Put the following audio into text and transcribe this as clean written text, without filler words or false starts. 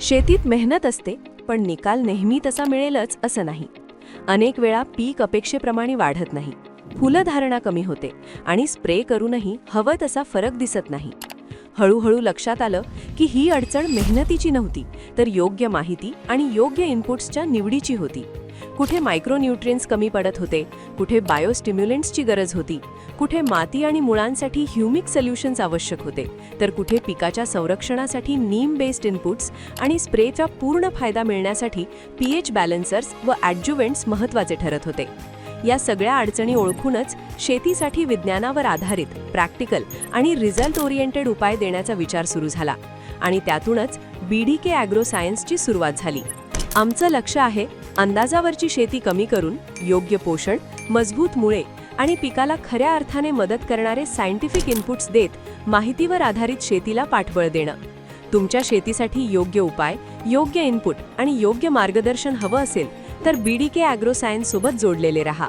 शेतीत मेहनत असते, पण निकाल नेहमी तसा मिळेलच असं नाही. अनेक वेळा पीक अपेक्षेप्रमाणे वाढत नाही, फुलधारणा कमी होते आणि स्प्रे करूनही हवं तसा फरक दिसत नाही. हळूहळू लक्षात आलं की ही अडचण मेहनतीची नव्हती, तर योग्य माहिती आणि योग्य इनपुट्सच्या निवडीची होती. कुठे मायक्रोन्यूट्रिएंट्स कमी पडत होते, कुठे बायोस्टिम्युलंट्सची गरज होती, कुठे माती आणि मुळांसाठी ह्युमिक सोल्युशन्स आवश्यक होते, तर कुठे पिकाच्या संरक्षणासाठी नीम बेस्ड इनपुट्स आणि स्प्रेचा पूर्ण फायदा मिळण्यासाठी पीएच बॅलन्सर्स व ॲडज्युव्हेंट्स महत्त्वाचे ठरत होते. या सगळ्या अडचणी ओळखूनच शेतीसाठी विज्ञानावर आधारित प्रॅक्टिकल आणि रिझल्ट ओरिएंटेड उपाय देण्याचा विचार सुरू झाला आणि त्यातूनच BDK ॲग्रो सायन्सची सुरुवात झाली. आमचं लक्ष आहे अंदाजावरची शेती कमी करून योग्य पोषण, मजबूत मुळे आणि पिकाला खऱ्या अर्थाने मदत करणारे सायंटिफिक इनपुट्स देत माहितीवर आधारित शेतीला पाठबळ देणं. तुमच्या शेतीसाठी योग्य उपाय, योग्य इनपुट आणि योग्य मार्गदर्शन हवं असेल तर BDK ॲग्रो सायन्स सोबत जोडलेले रहा.